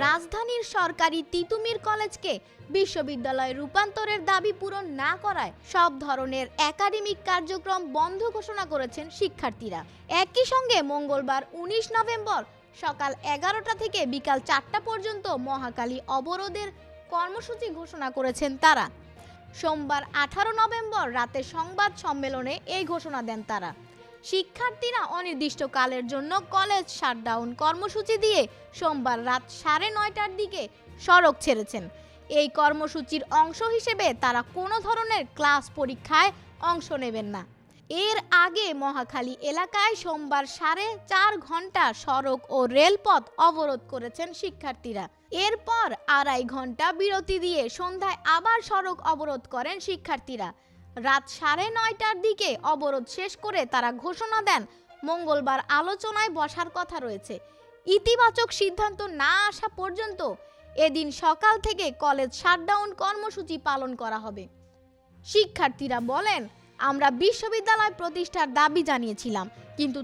রাজধানীর সরকারি তিতুমির কলেজকে বিশ্ববিদ্যালয়ে রূপান্তরের দাবি পূরণ না করায় সব ধরনের একাডেমিক কার্যক্রম বন্ধ ঘোষণা করেছেন শিক্ষার্থীরা। একই সঙ্গে মঙ্গলবার ১৯ নভেম্বর সকাল ১১টা থেকে বিকাল ৪টা পর্যন্ত মহাখালী অবরোধের কর্মসূচি ঘোষণা করেছেন তারা। সোমবার ১৮ নভেম্বর রাতে সংবাদ সম্মেলনে এই ঘোষণা দেন তারা। শিক্ষার্থীরা অনির্দিষ্টকালের জন্য কলেজ শাটডাউন কর্মসূচি দিয়ে সোমবার রাত ৯:৩০টার দিকে সড়ক ছেড়েছেন। এই কর্মসূচির অংশ হিসেবে তারা কোনো ধরনের ক্লাস পরীক্ষায় অংশ নেবেন না। এর আগে মহাখালী এলাকায় সোমবার ৪.৫ ঘন্টা সড়ক ও রেলপথ অবরোধ করেছেন শিক্ষার্থীরা। এরপর ২.৫ ঘন্টা বিরতি দিয়ে সন্ধ্যায় আবার সড়ক অবরোধ করেন শিক্ষার্থীরা। রাত ৯:৩০টার দিকে অবরোধ শেষ করে তারা ঘোষণা দেন মঙ্গলবার আলোচনায় বসার কথা রয়েছে। ইতিবাচক সিদ্ধান্ত না আসা পর্যন্ত এদিন সকাল থেকে কলেজ শাটডাউন কর্মসূচি পালন করা হবে। শিক্ষার্থীরা বলেন, আমরা বিশ্ববিদ্যালয় প্রতিষ্ঠার দাবি জানিয়েছিলাম, কিন্তু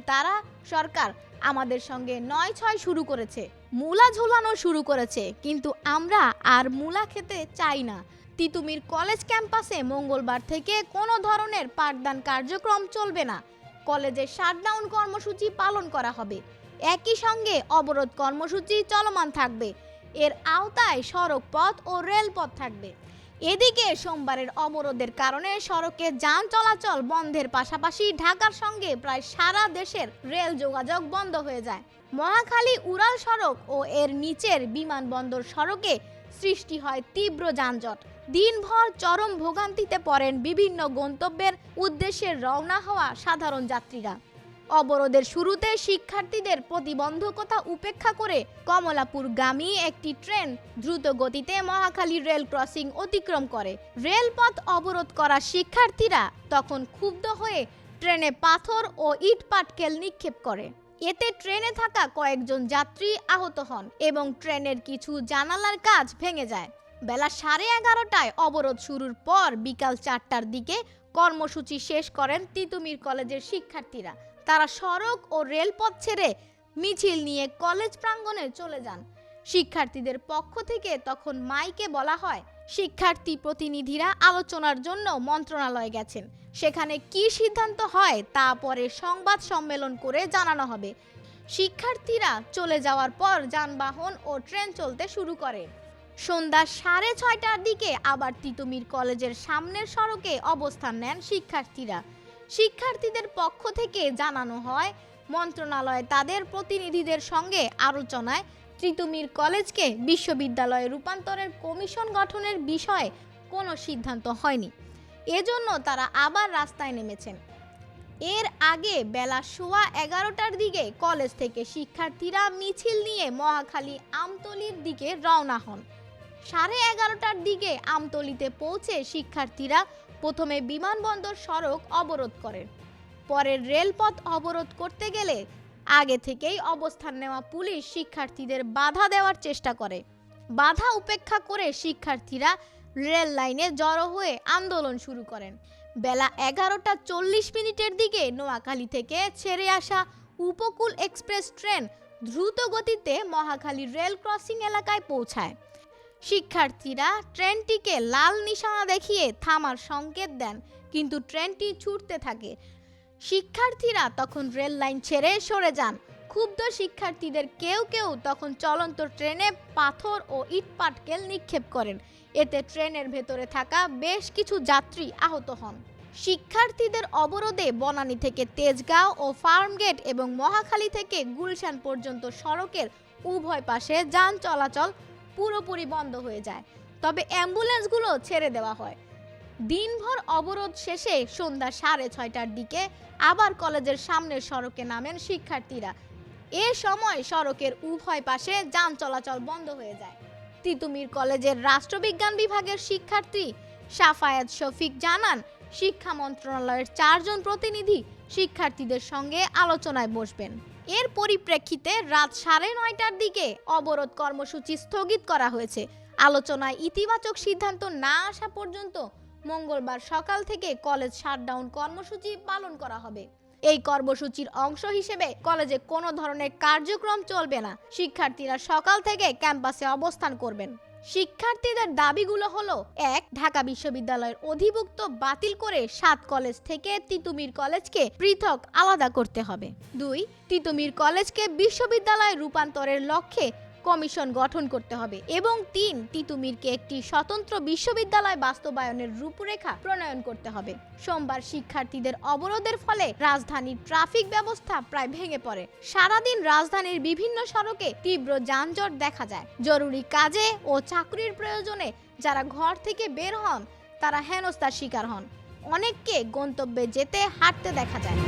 সরকার আমাদের সঙ্গে ৯/৬ শুরু করেছে, মূলা ঝোলানো শুরু করেছে, কিন্তু আমরা আর মূলা খেতে চাই না। তিতুমির কলেজ ক্যাম্পাসে মঙ্গলবার থেকে কোনো ধরনের পাঠদান কার্যক্রম চলবে না। কলেজে শাটডাউন কর্মসূচি পালন করা হবে। একই সঙ্গে অবরোধ কর্মসূচি চলমান থাকবে। এর আওতায় সড়ক পথ ও রেলপথ থাকবে। এদিকে সোমবারের অবরোধের কারণে সড়কে যান চলাচল বন্ধের পাশাপাশি ঢাকার সঙ্গে প্রায় সারা দেশের রেল যোগাযোগ বন্ধ হয়ে যায়। মহাখালী উড়াল সড়ক ও এর নিচের বিমানবন্দর সড়কে সৃষ্টি হয় তীব্র যানজট। দিনভর চরম ভোগান্তিতে পড়েন বিভিন্ন গন্তব্যের উদ্দেশ্যে রওনা হওয়া সাধারণ যাত্রীরা। অবরোধের শুরুতে শিক্ষার্থীদের প্রতিবন্ধকতা উপেক্ষা করে কমলাপুরগামী একটি ট্রেন দ্রুত গতিতে মহাখালী রেল ক্রসিং অতিক্রম করে। রেলপথ অবরোধ করা শিক্ষার্থীরা তখন ক্ষুব্ধ হয়ে ট্রেনে পাথর ও ইট পাটকেল নিক্ষেপ করে। এতে ট্রেনে থাকা কয়েকজন যাত্রী আহত হন এবং ট্রেনের কিছু জানালার কাচ ভেঙে যায়। বেলা 11:30টায় অবরোধ শুরুর পর বিকাল 4টার দিকে কর্মসূচি শেষ করেন তিতুমির কলেজের শিক্ষার্থীরা। তারা সড়ক ও রেলপথ ছেড়ে মিছিল নিয়ে কলেজ প্রাঙ্গণে চলে যান। শিক্ষার্থীদের পক্ষ থেকে তখন মাইকে বলা হয়, শিক্ষার্থী প্রতিনিধিরা আলোচনার জন্য মন্ত্রণালয়ে গেছেন, সেখানে কি সিদ্ধান্ত হয় তা পরে সংবাদ সম্মেলন করে জানানো হবে। শিক্ষার্থীরা চলে যাওয়ার পর যানবাহন ও ট্রেন চলতে শুরু করে। সন্ধ্যা 6:30টার দিকে আবার তিতুমির কলেজের সামনের সড়কে অবস্থান নেন শিক্ষার্থীরা। শিক্ষার্থীদের পক্ষ থেকে জানানো হয়, মন্ত্রণালয় তাদের প্রতিনিধিদের সঙ্গে আলোচনায় তিতুমির কলেজকে বিশ্ববিদ্যালয়ে রূপান্তরের কমিশন গঠনের বিষয়ে কোনো সিদ্ধান্ত হয়নি। এজন্য তারা আবার রাস্তায় নেমেছেন। এর আগে বেলা 11:15টার দিকে কলেজ থেকে শিক্ষার্থীরা মিছিল নিয়ে মহাখালী আমতলীর দিকে রওনা হন। 11:30টার দিকে আমতলীতে পৌঁছে শিক্ষার্থীরা প্রথমে বিমানবন্দর সড়ক অবরোধ করেন। পরে রেলপথ অবরোধ করতে গেলে আগে থেকেই অবস্থান নেওয়া পুলিশ শিক্ষার্থীদের বাধা দেওয়ার চেষ্টা করে। বাধা উপেক্ষা করে শিক্ষার্থীরা রেল লাইনে জড়ো হয়ে আন্দোলন শুরু করেন। বেলা 11:40 দিকে নোয়াখালী থেকে ছেড়ে আসা উপকূল এক্সপ্রেস ট্রেন দ্রুত গতিতে মহাখালী রেল ক্রসিং এলাকায় পৌঁছায়। শিক্ষার্থীরা ট্রেনটিকে লাল নিশানা দেখিয়ে থামার সংকেত দেন, কিন্তু ট্রেনটি ছুটতে থাকে। শিক্ষার্থীরা তখন রেল লাইন ছেড়ে সরে যান। ক্ষুব্ধ শিক্ষার্থীদের কেউ কেউ তখন চলন্ত ট্রেনে পাথর ও ইট পাটকেল নিক্ষেপ করেন। এতে ট্রেনের ভেতরে থাকা বেশ কিছু যাত্রী আহত হন। শিক্ষার্থীদের অবরোধে বনানী থেকে তেজগাঁও ও ফার্মগেট এবং মহাখালী থেকে গুলশান পর্যন্ত সড়কের উভয় পাশে যান চলাচল পুরোপুরি বন্ধ হয়ে যায়, তবে অ্যাম্বুলেন্সগুলো ছেড়ে দেওয়া হয়। দিনভর অবরোধ শেষে সন্ধ্যা 6:30টার দিকে আবার কলেজের সামনের সড়কে নামেন শিক্ষার্থীরা। এ সময় সড়কের উভয় পাশে যান চলাচল বন্ধ হয়ে যায়। তিতুমির কলেজের রাষ্ট্রবিজ্ঞান বিভাগের শিক্ষার্থী সাফায়াত শফিক জানান, শিক্ষা মন্ত্রণালয়ের 4 জন প্রতিনিধি শিক্ষার্থীদের সঙ্গে আলোচনায় বসবেন। এর পরিপ্রেক্ষিতে রাত 9:30টার দিকে অবরোধ কর্মসূচি স্থগিত করা হয়েছে। আলোচনায় ইতিবাচক সিদ্ধান্ত না আসা পর্যন্ত মঙ্গলবার সকাল থেকে কলেজ শাটডাউন কর্মসূচি পালন করা হবে। এই কর্মসূচির অংশ হিসেবে কলেজে কোনো ধরনের কার্যক্রম চলবে না। শিক্ষার্থীরা সকাল থেকে ক্যাম্পাসে অবস্থান করবেন। শিক্ষার্থীদের দাবিগুলো হলো: ১. ঢাকা বিশ্ববিদ্যালয়ের অধিভুক্ত বাতিল করে ৭ কলেজ থেকে তিতুমীর কলেজকে পৃথক আলাদা করতে হবে। ২. তিতুমীর কলেজকে বিশ্ববিদ্যালয়ে রূপান্তরের লক্ষ্যে কমিশন গঠন করতে হবে। এবং ৩. তিতুমীরকে একটি স্বতন্ত্র বিশ্ববিদ্যালয় বাস্তবায়নের রূপরেখা প্রণয়ন করতে হবে। সোমবার শিক্ষার্থীদের অবরোধের ফলে রাজধানীর ট্রাফিক ব্যবস্থা প্রায় ভেঙে পড়ে। সারাদিন রাজধানীর বিভিন্ন সড়কে তীব্র যানজট দেখা যায়। জরুরি কাজে ও চাকরির প্রয়োজনে যারা ঘর থেকে বের হন তারা হেনস্থার শিকার হন। অনেককে গন্তব্যে যেতে হাঁটতে দেখা যায়।